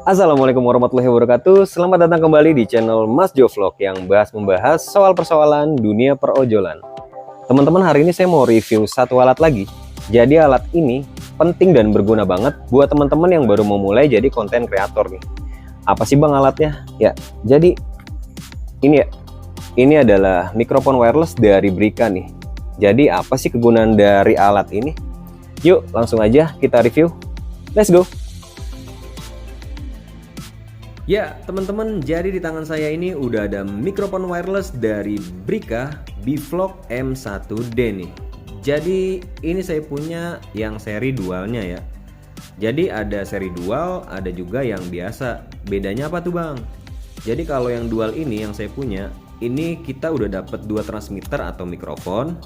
Assalamualaikum warahmatullahi wabarakatuh. Selamat datang kembali di channel Mas Jo Vlog yang membahas soal persoalan dunia perojolan. Teman-teman, hari ini saya mau review satu alat lagi. Jadi alat ini penting dan berguna banget buat teman-teman yang baru mau mulai jadi konten kreator nih. Apa sih bang alatnya? Ya, jadi ini ya. Ini adalah mikrofon wireless dari Brika nih. Jadi apa sih kegunaan dari alat ini? Yuk langsung aja kita review. Let's go. Ya teman-teman, jadi di tangan saya ini udah ada mikrofon wireless dari Brika Bvlog M1D nih. Jadi ini saya punya yang seri dualnya ya. Jadi ada seri dual, ada juga yang biasa. Bedanya apa tuh bang? Jadi kalau yang dual ini yang saya punya, ini kita udah dapat 2 transmitter atau mikrofon.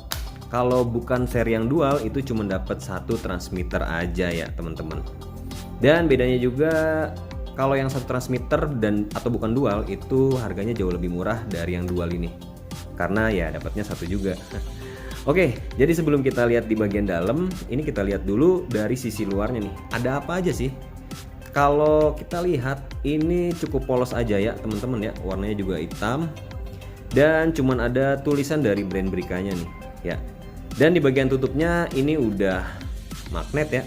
Kalau bukan seri yang dual itu cuma dapat 1 transmitter aja ya teman-teman. Dan bedanya juga, kalau yang 1 transmitter dan atau bukan dual itu harganya jauh lebih murah dari yang dual ini. Karena ya dapatnya 1 juga. Oke, jadi sebelum kita lihat di bagian dalam, ini kita lihat dulu dari sisi luarnya nih. Ada apa aja sih? Kalau kita lihat ini cukup polos aja ya teman-teman ya. Warnanya juga hitam. Dan cuman ada tulisan dari brand Brikanya nih ya. Dan di bagian tutupnya ini udah magnet ya.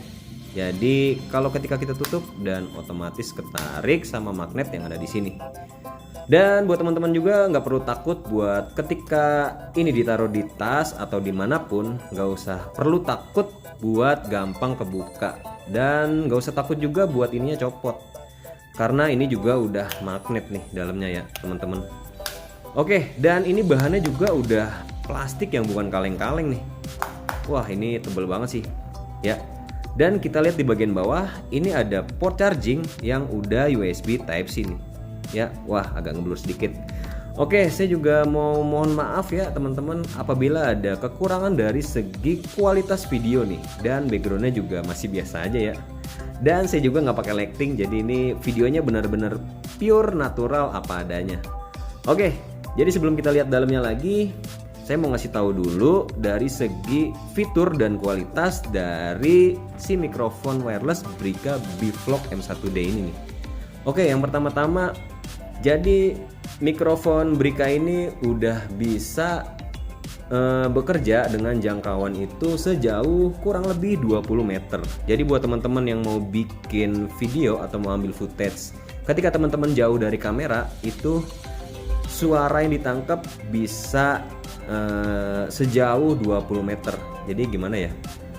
Jadi kalau ketika kita tutup dan otomatis ketarik sama magnet yang ada di sini. Dan buat teman-teman juga nggak perlu takut buat ketika ini ditaruh di tas atau dimanapun, nggak usah perlu takut buat gampang kebuka. Dan nggak usah takut juga buat ininya copot. Karena ini juga udah magnet nih dalamnya ya teman-teman. Oke, dan ini bahannya juga udah plastik yang bukan kaleng-kaleng nih. Wah ini tebel banget sih ya. Dan kita lihat di bagian bawah ini ada port charging yang udah USB Type-C nih. Ya, wah agak ngeblur sedikit. Oke, saya juga mau mohon maaf ya teman-teman apabila ada kekurangan dari segi kualitas video nih. Dan backgroundnya juga masih biasa aja ya. Dan saya juga nggak pakai lighting, jadi ini videonya benar-benar pure natural apa adanya. Oke, jadi sebelum kita lihat dalamnya lagi, saya mau ngasih tahu dulu dari segi fitur dan kualitas dari si mikrofon wireless Brika Bvlog M1D ini nih. Oke, yang pertama-tama, jadi mikrofon Brika ini udah bisa bekerja dengan jangkauan itu sejauh kurang lebih 20 meter. Jadi buat teman-teman yang mau bikin video atau mau ambil footage, ketika teman-teman jauh dari kamera, itu suara yang ditangkap bisa sejauh 20 meter. Jadi gimana ya,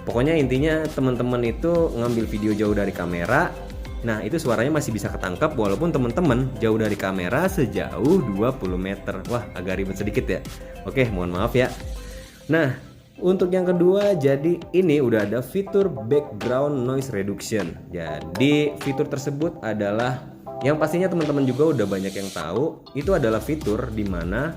pokoknya intinya teman-teman itu ngambil video jauh dari kamera, nah itu suaranya masih bisa ketangkap walaupun teman-teman jauh dari kamera sejauh 20 meter. Wah agak ribet sedikit ya. Oke, mohon maaf ya. Nah untuk yang kedua, jadi ini udah ada fitur background noise reduction. Jadi fitur tersebut adalah yang pastinya teman-teman juga udah banyak yang tahu, itu adalah fitur dimana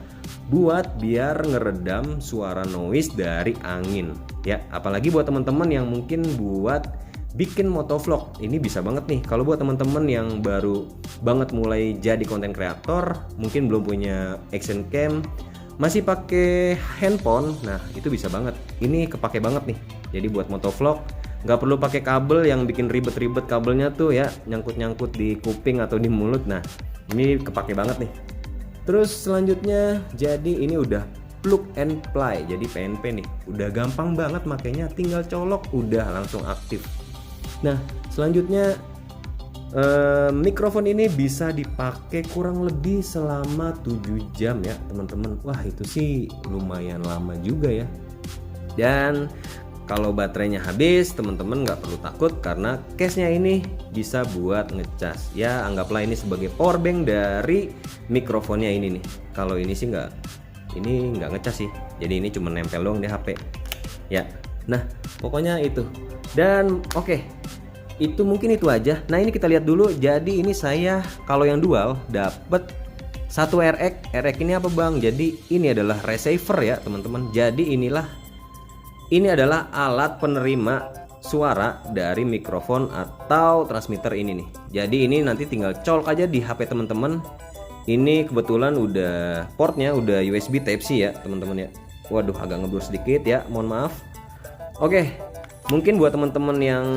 buat biar ngeredam suara noise dari angin ya. Apalagi buat teman-teman yang mungkin buat bikin motovlog, ini bisa banget nih. Kalau buat teman-teman yang baru banget mulai jadi konten kreator, mungkin belum punya action cam, masih pakai handphone, nah itu bisa banget. Ini kepake banget nih. Jadi buat motovlog nggak perlu pakai kabel yang bikin ribet-ribet kabelnya tuh ya, nyangkut-nyangkut di kuping atau di mulut. Nah ini kepake banget nih. Terus selanjutnya, jadi ini udah plug and play, jadi PNP nih, udah gampang banget makanya, tinggal colok udah langsung aktif. Nah selanjutnya, mikrofon ini bisa dipakai kurang lebih selama 7 jam ya teman-teman. Wah itu sih lumayan lama juga ya. Dan kalau baterainya habis, teman-teman nggak perlu takut karena case-nya ini bisa buat ngecas. Ya anggaplah ini sebagai power bank dari mikrofonnya ini nih. Kalau ini sih nggak ngecas sih. Jadi ini cuma nempel doang di HP. Ya, nah pokoknya itu. Dan oke, itu mungkin itu aja. Nah ini kita lihat dulu. Jadi ini saya kalau yang dual dapat 1 RX. RX ini apa bang? Jadi ini adalah receiver ya teman-teman. Jadi ini adalah alat penerima suara dari mikrofon atau transmitter ini nih. Jadi ini nanti tinggal colok aja di HP teman-teman. Ini kebetulan udah portnya udah USB Type-C ya teman-teman ya. Waduh agak ngeblur sedikit ya, mohon maaf. Oke, Mungkin buat teman-teman yang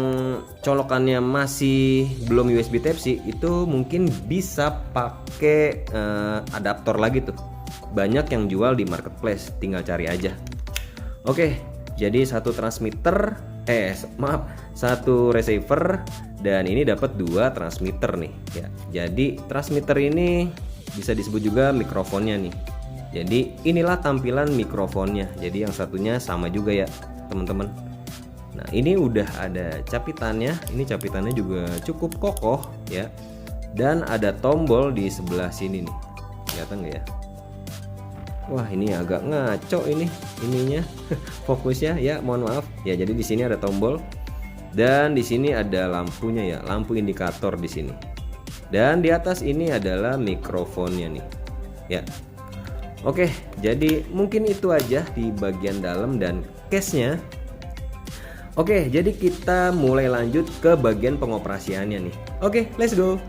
colokannya masih belum USB Type-C itu mungkin bisa pakai adaptor lagi tuh. Banyak yang jual di marketplace, tinggal cari aja. Oke, jadi satu transmitter, satu receiver, dan ini dapat 2 transmitter nih ya. Jadi transmitter ini bisa disebut juga mikrofonnya nih. Jadi inilah tampilan mikrofonnya. Jadi yang satunya sama juga ya teman-teman. Nah ini udah ada capitannya. Ini capitannya juga cukup kokoh ya. Dan ada tombol di sebelah sini nih. Kelihatan nggak ya? Wah ini agak ngaco ininya fokusnya ya, mohon maaf ya. Jadi di sini ada tombol dan di sini ada lampunya ya, lampu indikator di sini. Dan di atas ini adalah mikrofonnya nih ya. Oke, jadi mungkin itu aja di bagian dalam dan case-nya. Oke, jadi kita mulai lanjut ke bagian pengoperasiannya nih. Oke, let's go.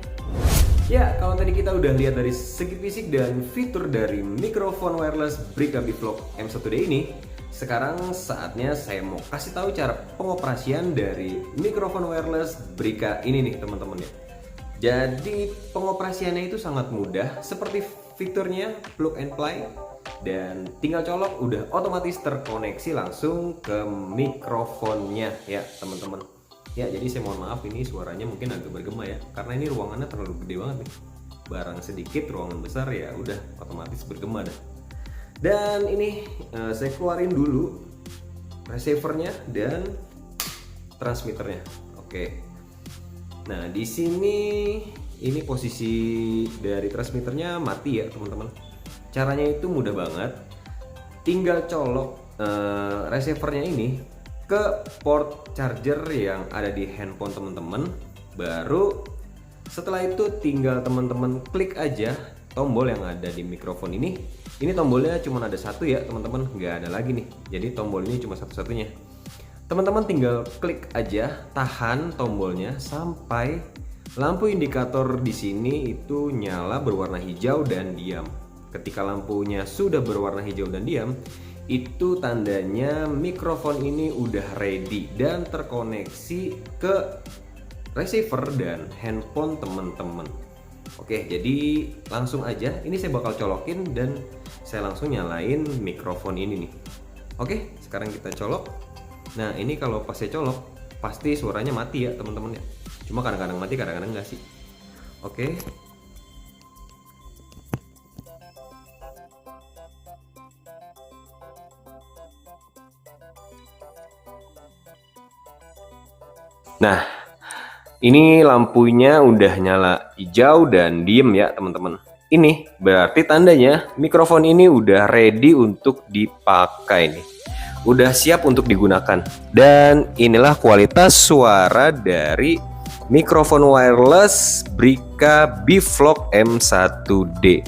Ya, kalau tadi kita udah lihat dari segi fisik dan fitur dari mikrofon wireless Brika Bivlog M1D ini, sekarang saatnya saya mau kasih tahu cara pengoperasian dari mikrofon wireless Brika ini nih teman-teman ya. Jadi pengoperasiannya itu sangat mudah, seperti fiturnya plug and play dan tinggal colok udah otomatis terkoneksi langsung ke mikrofonnya ya teman-teman. Ya jadi saya mohon maaf ini suaranya mungkin agak bergema ya, karena ini ruangannya terlalu gede banget nih. Barang sedikit ruangan besar ya udah otomatis bergema dah. Dan ini saya keluarin dulu receivernya dan transmitternya. Oke. Nah di sini ini posisi dari transmitternya mati ya teman-teman. Caranya itu mudah banget. Tinggal colok receivernya ini ke port charger yang ada di handphone teman-teman. Baru setelah itu tinggal teman-teman klik aja tombol yang ada di mikrofon ini. Ini tombolnya cuma ada satu ya teman-teman, nggak ada lagi nih. Jadi tombol ini cuma satu-satunya. Teman-teman tinggal klik aja, tahan tombolnya sampai lampu indikator di sini itu nyala berwarna hijau dan diam. Ketika lampunya sudah berwarna hijau dan diam, itu tandanya mikrofon ini udah ready dan terkoneksi ke receiver dan handphone teman-teman. Oke, jadi langsung aja. Ini saya bakal colokin dan saya langsung nyalain mikrofon ini nih. Oke, sekarang kita colok. Nah, ini kalau pas saya colok pasti suaranya mati ya teman-teman ya. Cuma kadang-kadang mati, kadang-kadang enggak sih. Oke. Nah, ini lampunya udah nyala hijau dan diem ya teman-teman. Ini berarti tandanya mikrofon ini udah ready untuk dipakai nih. Udah siap untuk digunakan. Dan inilah kualitas suara dari mikrofon wireless Brika Bivlog M1D.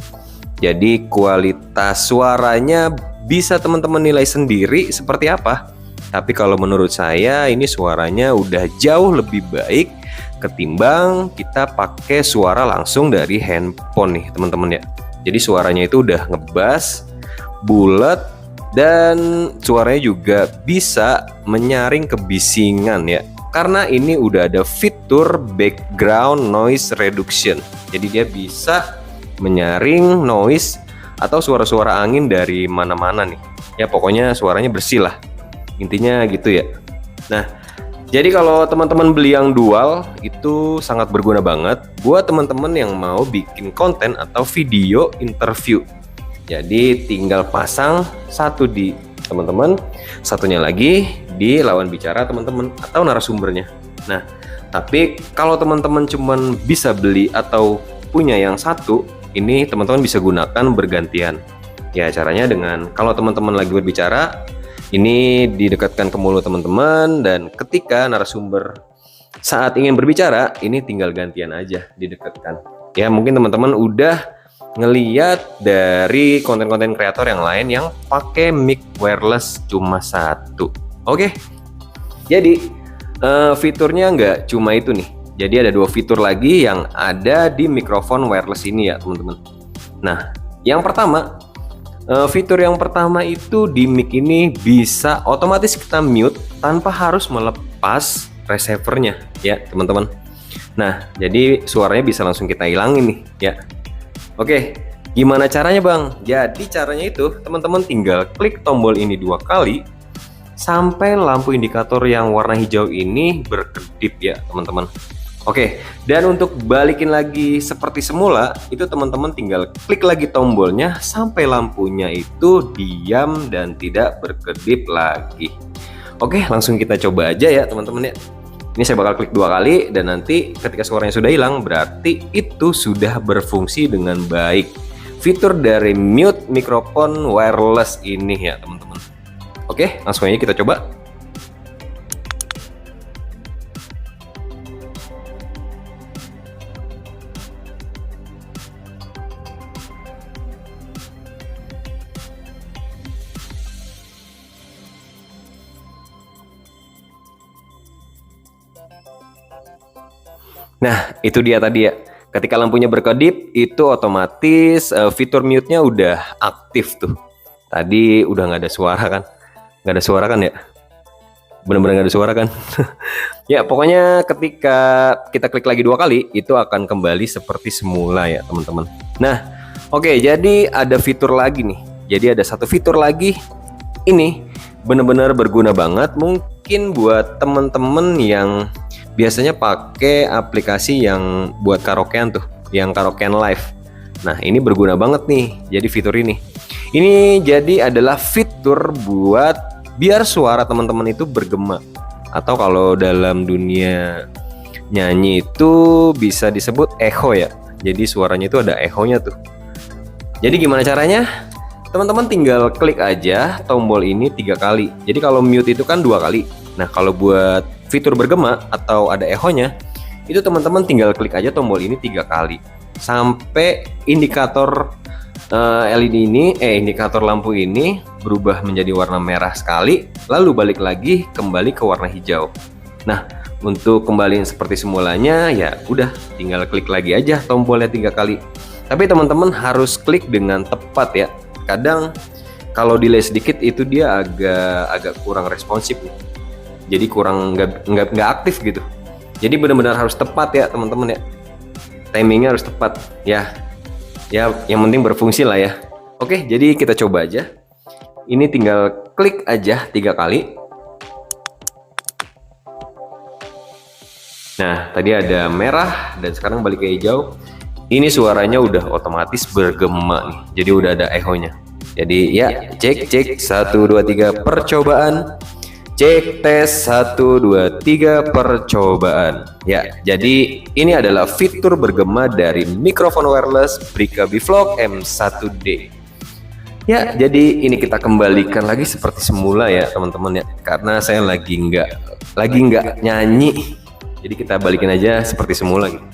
Jadi kualitas suaranya bisa teman-teman nilai sendiri seperti apa. Tapi kalau menurut saya ini suaranya udah jauh lebih baik ketimbang kita pakai suara langsung dari handphone nih teman-teman ya. Jadi suaranya itu udah ngebass, bulat, dan suaranya juga bisa menyaring kebisingan ya. Karena ini udah ada fitur background noise reduction. Jadi dia bisa menyaring noise atau suara-suara angin dari mana-mana nih. Ya pokoknya suaranya bersih lah. Intinya gitu ya. Nah, jadi kalau teman-teman beli yang dual itu sangat berguna banget buat teman-teman yang mau bikin konten atau video interview. Jadi tinggal pasang satu di teman-teman, satunya lagi di lawan bicara teman-teman atau narasumbernya. Nah, tapi kalau teman-teman cuman bisa beli atau punya yang satu, ini teman-teman bisa gunakan bergantian. Ya, caranya dengan kalau teman-teman lagi berbicara, ini didekatkan ke mulut teman-teman, dan ketika narasumber saat ingin berbicara, ini tinggal gantian aja didekatkan. Ya, mungkin teman-teman udah ngeliat dari konten-konten kreator yang lain yang pakai mic wireless cuma satu. Oke, jadi fiturnya nggak cuma itu nih. Jadi ada dua fitur lagi yang ada di mikrofon wireless ini ya teman-teman. Nah, yang pertama Fitur yang pertama itu di mic ini bisa otomatis kita mute tanpa harus melepas receivernya ya teman-teman. Nah, jadi suaranya bisa langsung kita hilangin nih ya. Oke, gimana caranya Bang? Jadi caranya itu teman-teman tinggal klik tombol ini 2 kali sampai lampu indikator yang warna hijau ini berkedip ya teman-teman. Oke, dan untuk balikin lagi seperti semula itu teman-teman tinggal klik lagi tombolnya sampai lampunya itu diam dan tidak berkedip lagi. Oke, langsung kita coba aja ya teman-teman ya. Ini saya bakal klik 2 kali dan nanti ketika suaranya sudah hilang berarti itu sudah berfungsi dengan baik. Fitur dari mute mikrofon wireless ini ya teman-teman. Oke, langsung aja kita coba. Nah, itu dia tadi ya. Ketika lampunya berkedip, itu otomatis fitur mute-nya udah aktif tuh. Tadi udah nggak ada suara kan? Nggak ada suara kan ya? Bener-bener nggak ada suara kan? Ya, pokoknya ketika kita klik lagi 2 kali, itu akan kembali seperti semula ya teman-teman. Nah, oke, jadi ada fitur lagi nih. Jadi ada satu fitur lagi. Ini bener-bener berguna banget. Mungkin buat teman-teman yang biasanya pakai aplikasi yang buat karaokean tuh, yang karaokean live. Nah, ini berguna banget nih. Jadi fitur ini jadi adalah fitur buat biar suara teman-teman itu bergema, atau kalau dalam dunia nyanyi itu bisa disebut echo ya. Jadi suaranya itu ada echonya tuh. Jadi gimana caranya? Teman-teman tinggal klik aja tombol ini 3 kali. Jadi kalau mute itu kan 2 kali. Nah, kalau buat fitur bergema atau ada echonya, itu teman-teman tinggal klik aja tombol ini 3 kali sampai indikator LED ini, indikator lampu ini berubah menjadi warna merah sekali, lalu balik lagi kembali ke warna hijau. Nah, untuk kembaliin seperti semulanya ya udah tinggal klik lagi aja tombolnya 3 kali. Tapi teman-teman harus klik dengan tepat ya. Kadang kalau delay sedikit itu dia agak kurang responsif nih. Jadi kurang nggak aktif gitu. Jadi benar-benar harus tepat ya teman-teman ya. Timingnya harus tepat ya. Ya yang penting berfungsi lah ya. Oke, jadi kita coba aja. Ini tinggal klik aja 3 kali. Nah, tadi ada merah dan sekarang balik ke hijau. Ini suaranya udah otomatis bergema nih. Jadi udah ada echonya. Jadi ya cek 1 2 3 percobaan. Cek tes 1 2 3 percobaan. Ya, jadi ini adalah fitur bergema dari mikrofon wireless Brika Bivlog M1D. Ya, jadi ini kita kembalikan lagi seperti semula ya teman-teman ya. Karena saya lagi nggak nyanyi. Jadi kita balikin aja seperti semula gitu.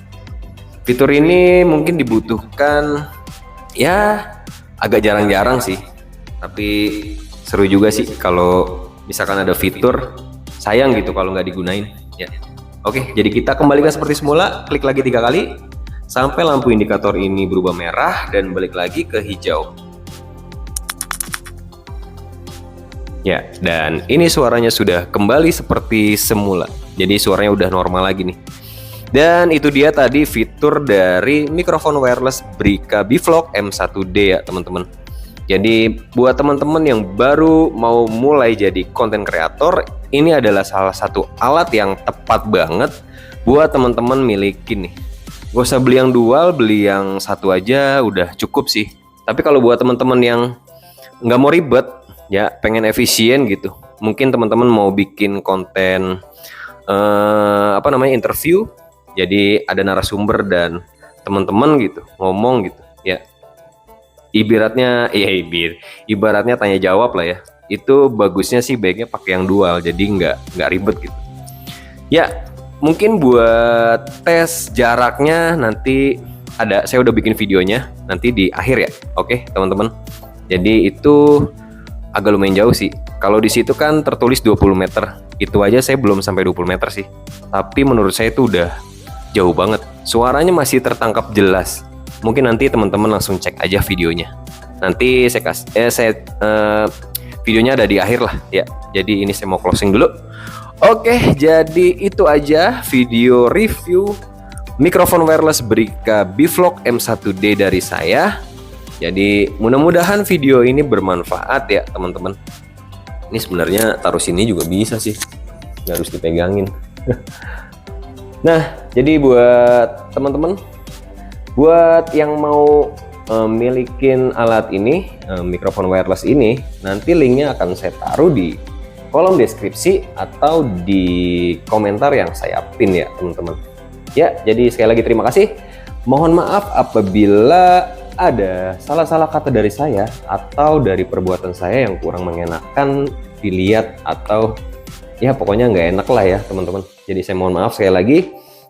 Fitur ini mungkin dibutuhkan ya agak jarang-jarang sih. Tapi seru juga sih kalau misalkan ada fitur, sayang gitu kalau nggak digunain ya. Oke, jadi kita kembalikan seperti semula, klik lagi 3 kali sampai lampu indikator ini berubah merah dan balik lagi ke hijau. Ya, dan ini suaranya sudah kembali seperti semula. Jadi suaranya udah normal lagi nih. Dan itu dia tadi fitur dari mikrofon wireless Brika Bivlog M1D ya teman-teman. Jadi buat teman-teman yang baru mau mulai jadi konten kreator, ini adalah salah satu alat yang tepat banget buat teman-teman milikin nih. Gak usah beli yang dual, beli yang satu aja udah cukup sih. Tapi kalau buat teman-teman yang nggak mau ribet, ya pengen efisien gitu, mungkin teman-teman mau bikin konten interview, jadi ada narasumber dan teman-teman gitu ngomong gitu ya. Ibaratnya tanya jawab lah ya. Itu bagusnya sih baiknya pakai yang dual, jadi nggak ribet gitu. Ya, mungkin buat tes jaraknya nanti saya udah bikin videonya nanti di akhir ya. Oke, teman-teman. Jadi itu agak lumayan jauh sih. Kalau di situ kan tertulis 20 meter. Itu aja saya belum sampai 20 meter sih. Tapi menurut saya itu udah jauh banget. Suaranya masih tertangkap jelas. Mungkin nanti teman-teman langsung cek aja videonya. Nanti videonya ada di akhir lah ya. Jadi ini saya mau closing dulu. Oke, jadi itu aja video review mikrofon wireless Brika Bvlog M1D dari saya. Jadi mudah-mudahan video ini bermanfaat ya teman-teman. Ini sebenarnya taruh sini juga bisa sih, nggak harus dipegangin. Nah, jadi buat teman-teman, buat yang mau milikin alat ini, mikrofon wireless ini, nanti linknya akan saya taruh di kolom deskripsi atau di komentar yang saya pin ya teman-teman. Ya, jadi sekali lagi terima kasih. Mohon maaf apabila ada salah-salah kata dari saya atau dari perbuatan saya yang kurang mengenakan dilihat atau ya pokoknya nggak enak lah ya teman-teman. Jadi saya mohon maaf sekali lagi.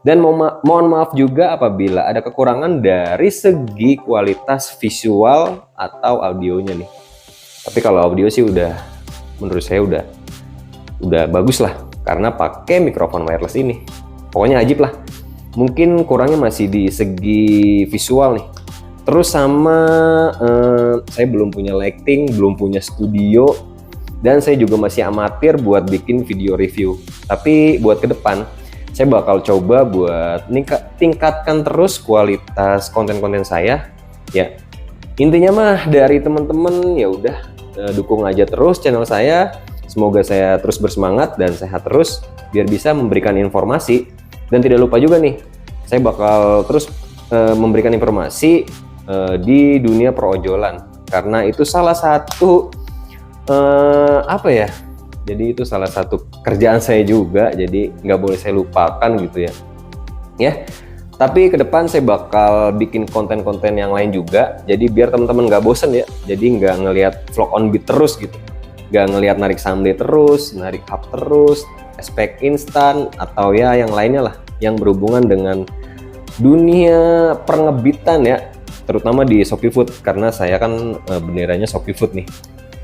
Dan mohon maaf juga apabila ada kekurangan dari segi kualitas visual atau audionya nih. Tapi kalau audio sih menurut saya udah bagus lah karena pakai mikrofon wireless ini. Pokoknya ajib lah. Mungkin kurangnya masih di segi visual nih. Terus sama saya belum punya lighting, belum punya studio, dan saya juga masih amatir buat bikin video review. Tapi buat ke depan saya bakal coba buat tingkatkan terus kualitas konten-konten saya. Ya, intinya mah dari teman-teman ya udah dukung aja terus channel saya. Semoga saya terus bersemangat dan sehat terus biar bisa memberikan informasi. Dan tidak lupa juga nih, saya bakal terus memberikan informasi di dunia perojolan karena itu salah satu apa ya? Jadi itu salah satu kerjaan saya juga, jadi nggak boleh saya lupakan gitu ya. Ya, tapi ke depan saya bakal bikin konten-konten yang lain juga. Jadi biar teman-teman nggak bosen ya. Jadi nggak ngelihat vlog on beat terus gitu, nggak ngelihat narik someday terus, narik hub terus, spek instan atau ya yang lainnya lah yang berhubungan dengan dunia pengebitan ya, terutama di Shopee Food karena saya kan benderanya Shopee Food nih.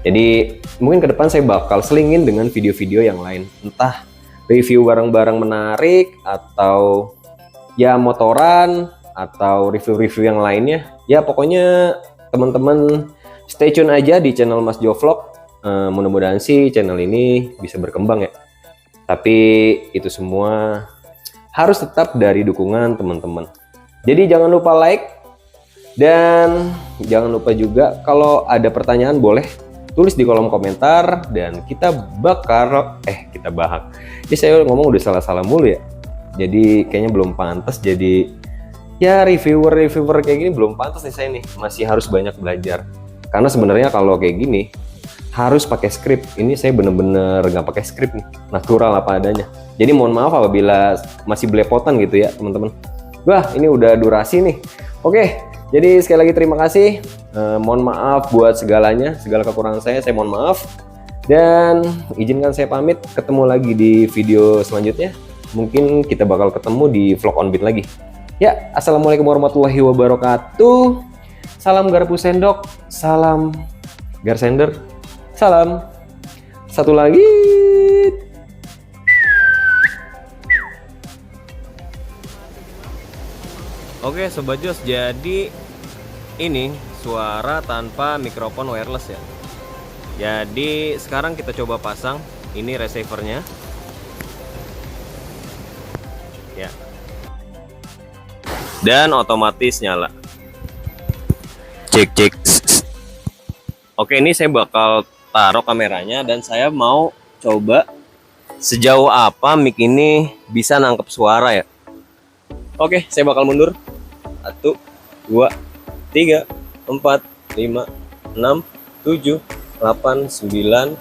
Jadi mungkin ke depan saya bakal selingin dengan video-video yang lain, entah review barang-barang menarik atau ya motoran atau review-review yang lainnya. Ya pokoknya teman-teman stay tune aja di channel Mas Jo Vlog. Mudah-mudahan sih channel ini bisa berkembang ya. Tapi itu semua harus tetap dari dukungan teman-teman. Jadi jangan lupa like dan jangan lupa juga kalau ada pertanyaan boleh tulis di kolom komentar dan kita bahas. Ini saya ngomong udah salah-salah mulu ya. Jadi kayaknya belum pantas jadi ya reviewer kayak gini, belum pantas nih saya nih. Masih harus banyak belajar. Karena sebenarnya kalau kayak gini harus pakai skrip. Ini saya bener-bener nggak pakai skrip nih, natural apa adanya. Jadi mohon maaf apabila masih belepotan gitu ya teman-teman. Wah, ini udah durasi nih. Oke, jadi sekali lagi terima kasih. Mohon maaf buat segalanya, segala kekurangan saya mohon maaf. Dan izinkan saya pamit, ketemu lagi di video selanjutnya. Mungkin kita bakal ketemu di vlog on beat lagi. Ya, assalamualaikum warahmatullahi wabarakatuh. Salam garpu sendok, salam garsender. Salam. Satu lagi. Oke Sobat Jos, jadi ini suara tanpa mikrofon wireless ya. Jadi sekarang kita coba pasang ini receivernya. Ya. Dan otomatis nyala. Cek. Oke, ini saya bakal taruh kameranya dan saya mau coba sejauh apa mic ini bisa nangkep suara ya. Oke, saya bakal mundur. 1, 2, 3, 4, 5, 6, 7, 8, 9,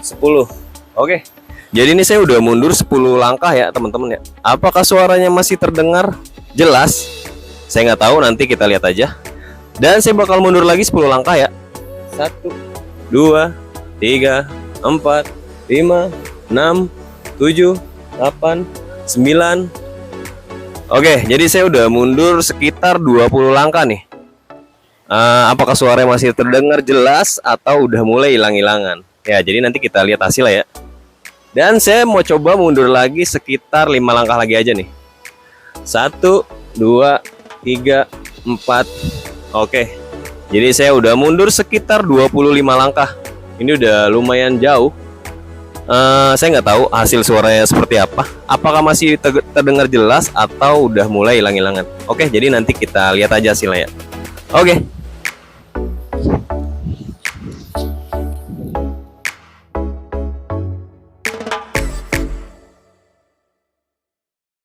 10. Oke. Jadi ini saya udah mundur 10 langkah ya teman-teman ya. Apakah suaranya masih terdengar jelas? Saya nggak tahu, nanti kita lihat aja. Dan saya bakal mundur lagi 10 langkah ya. 1, 2, 3, 4, 5, 6, 7, 8, 9. Oke, jadi saya udah mundur sekitar 20 langkah nih. Apakah suaranya masih terdengar jelas atau udah mulai hilang-hilangan? Ya, jadi nanti kita lihat hasilnya ya. Dan saya mau coba mundur lagi sekitar 5 langkah lagi aja nih. 1, 2, 3, 4. Oke. Jadi saya udah mundur sekitar 25 langkah. Ini udah lumayan jauh. Saya nggak tahu hasil suaranya seperti apa. Apakah masih terdengar jelas atau udah mulai hilang-hilangan? Oke, jadi nanti kita lihat aja hasilnya ya. Oke.